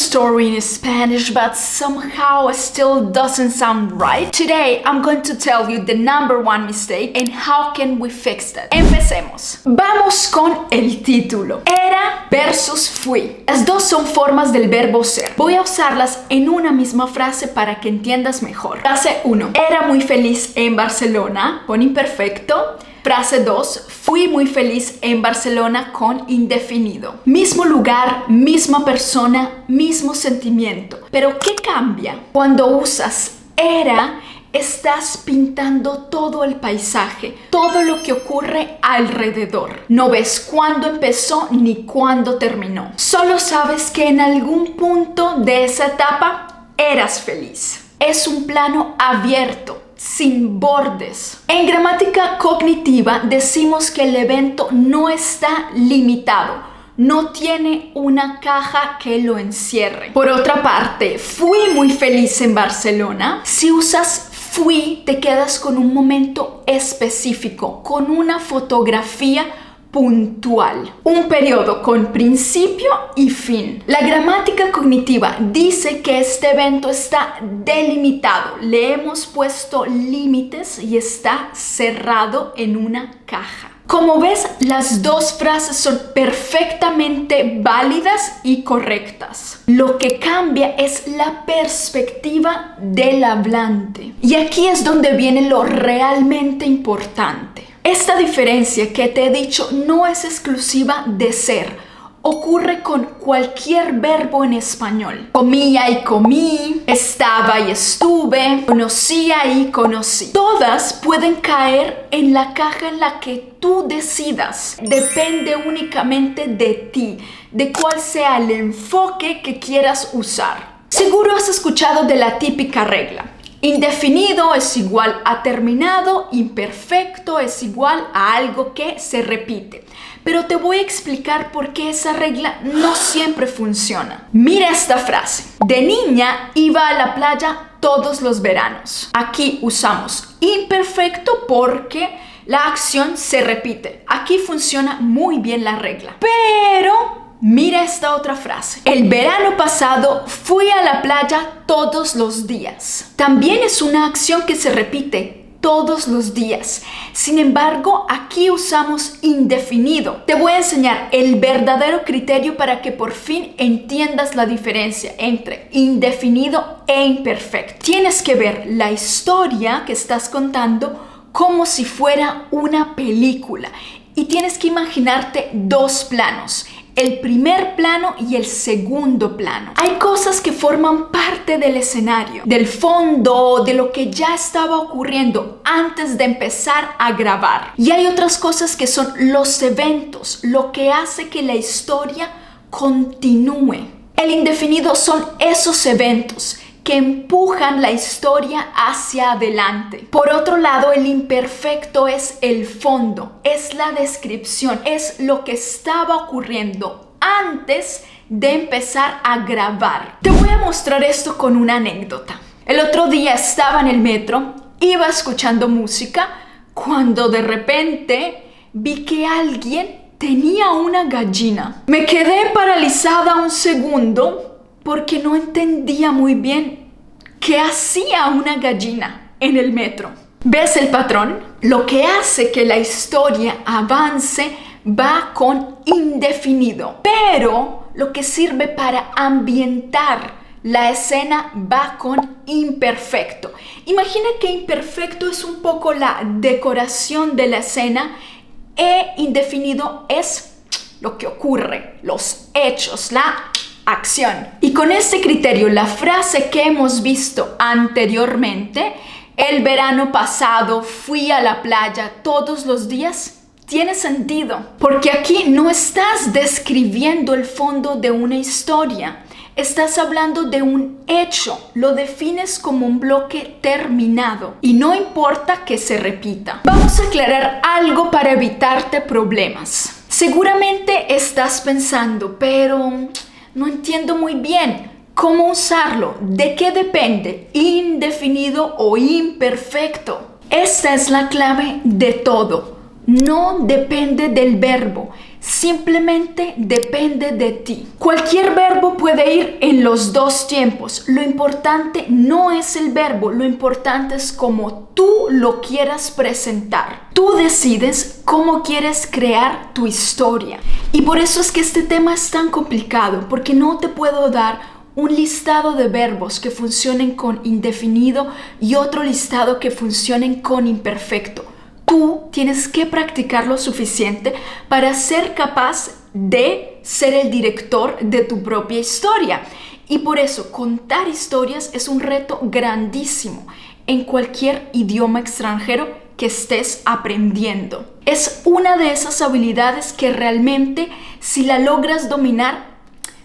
story in Spanish, but somehow still doesn't sound right. Today, I'm going to tell you the number one mistake and how can we fix that. Empecemos. Vamos con el título. Era versus fui. Las dos son formas del verbo ser. Voy a usarlas en una misma frase para que entiendas mejor. Frase 1. Era muy feliz en Barcelona, con imperfecto. Frase 2. Fui muy feliz en Barcelona con indefinido. Mismo lugar, misma persona, mismo sentimiento. Pero ¿qué cambia? Cuando usas era, estás pintando todo el paisaje, todo lo que ocurre alrededor. No ves cuándo empezó ni cuándo terminó. Solo sabes que en algún punto de esa etapa eras feliz. Es un plano abierto, sin bordes. En gramática cognitiva decimos que el evento no está limitado, no tiene una caja que lo encierre. Por otra parte, fui muy feliz en Barcelona. Si usas fui, te quedas con un momento específico, con una fotografía puntual, un periodo con principio y fin. La gramática cognitiva dice que este evento está delimitado, le hemos puesto límites y está cerrado en una caja. Como ves, las dos frases son perfectamente válidas y correctas. Lo que cambia es la perspectiva del hablante. Y aquí es donde viene lo realmente importante. Esta diferencia que te he dicho no es exclusiva de ser. Ocurre con cualquier verbo en español. Comía y comí, estaba y estuve, conocía y conocí. Todas pueden caer en la caja en la que tú decidas. Depende únicamente de ti, de cuál sea el enfoque que quieras usar. Seguro has escuchado de la típica regla. Indefinido es igual a terminado, imperfecto es igual a algo que se repite. Pero te voy a explicar por qué esa regla no siempre funciona. Mira esta frase. De niña iba a la playa todos los veranos. Aquí usamos imperfecto porque la acción se repite. Aquí funciona muy bien la regla. Pero mira esta otra frase. El verano pasado fui a la playa todos los días. También es una acción que se repite todos los días. Sin embargo, aquí usamos indefinido. Te voy a enseñar el verdadero criterio para que por fin entiendas la diferencia entre indefinido e imperfecto. Tienes que ver la historia que estás contando como si fuera una película y tienes que imaginarte dos planos. El primer plano y el segundo plano. Hay cosas que forman parte del escenario, del fondo, de lo que ya estaba ocurriendo antes de empezar a grabar. Y hay otras cosas que son los eventos, lo que hace que la historia continúe. El indefinido son esos eventos que empujan la historia hacia adelante. Por otro lado, el imperfecto es el fondo, es la descripción, es lo que estaba ocurriendo antes de empezar a grabar. Te voy a mostrar esto con una anécdota. El otro día estaba en el metro, iba escuchando música, cuando de repente vi que alguien tenía una gallina. Me quedé paralizada un segundo porque no entendía muy bien qué hacía una gallina en el metro. ¿Ves el patrón? Lo que hace que la historia avance va con indefinido, pero lo que sirve para ambientar la escena va con imperfecto. Imagina que imperfecto es un poco la decoración de la escena e indefinido es lo que ocurre, los hechos, la acción. Y con este criterio, la frase que hemos visto anteriormente, el verano pasado fui a la playa todos los días, tiene sentido. Porque aquí no estás describiendo el fondo de una historia. Estás hablando de un hecho, lo defines como un bloque terminado y no importa que se repita. Vamos a aclarar algo para evitarte problemas. Seguramente estás pensando, pero no entiendo muy bien cómo usarlo, de qué depende, indefinido o imperfecto. Esta es la clave de todo. No depende del verbo, Simplemente depende de ti. Cualquier verbo puede ir en los dos tiempos. Lo importante no es el verbo, lo importante es cómo tú lo quieras presentar. Tú decides cómo quieres crear tu historia. Y por eso es que este tema es tan complicado, porque no te puedo dar un listado de verbos que funcionen con indefinido y otro listado que funcionen con imperfecto. Tú tienes que practicar lo suficiente para ser capaz de ser el director de tu propia historia. Y por eso contar historias es un reto grandísimo en cualquier idioma extranjero que estés aprendiendo. Es una de esas habilidades que realmente, si la logras dominar,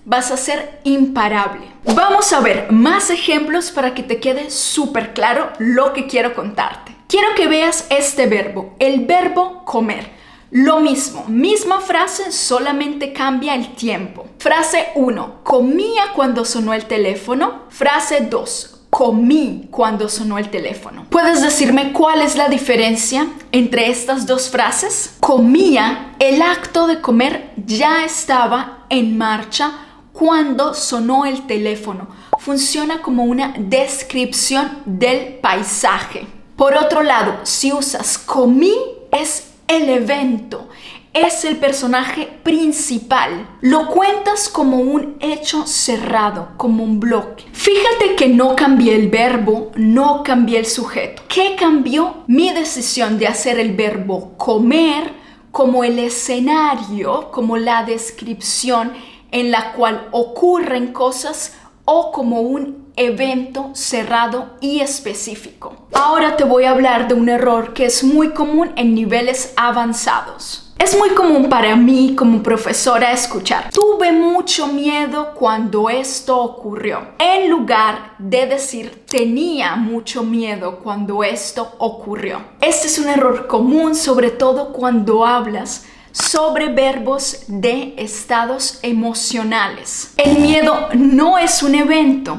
vas a ser imparable. Vamos a ver más ejemplos para que te quede súper claro lo que quiero contarte. Quiero que veas este verbo, el verbo comer. Lo mismo, misma frase, solamente cambia el tiempo. Frase 1, comía cuando sonó el teléfono. Frase 2, comí cuando sonó el teléfono. ¿Puedes decirme cuál es la diferencia entre estas dos frases? Comía, el acto de comer ya estaba en marcha cuando sonó el teléfono. Funciona como una descripción del paisaje. Por otro lado, si usas comí, es el evento, es el personaje principal. Lo cuentas como un hecho cerrado, como un bloque. Fíjate que no cambié el verbo, no cambié el sujeto. ¿Qué cambió? Mi decisión de hacer el verbo comer como el escenario, como la descripción en la cual ocurren cosas o como un evento cerrado y específico. Ahora te voy a hablar de un error que es muy común en niveles avanzados. Es muy común para mí como profesora escuchar: tuve mucho miedo cuando esto ocurrió, en lugar de decir tenía mucho miedo cuando esto ocurrió. Este es un error común, sobre todo cuando hablas sobre verbos de estados emocionales. El miedo no es un evento,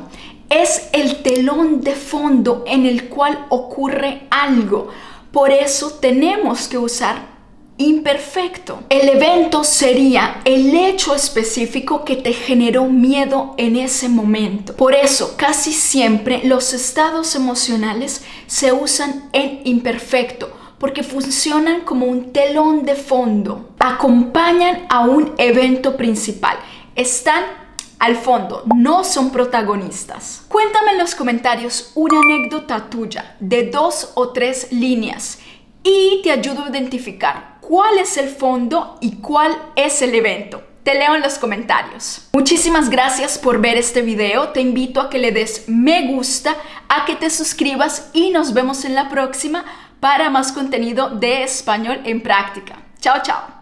es el telón de fondo en el cual ocurre algo. Por eso tenemos que usar imperfecto. El evento sería el hecho específico que te generó miedo en ese momento. Por eso, casi siempre los estados emocionales se usan en imperfecto, porque funcionan como un telón de fondo. Acompañan a un evento principal. Están al fondo, no son protagonistas. Cuéntame en los comentarios una anécdota tuya de 2 o 3 líneas y te ayudo a identificar cuál es el fondo y cuál es el evento. Te leo en los comentarios. Muchísimas gracias por ver este video. Te invito a que le des me gusta, a que te suscribas y nos vemos en la próxima para más contenido de español en práctica. Chao, chao.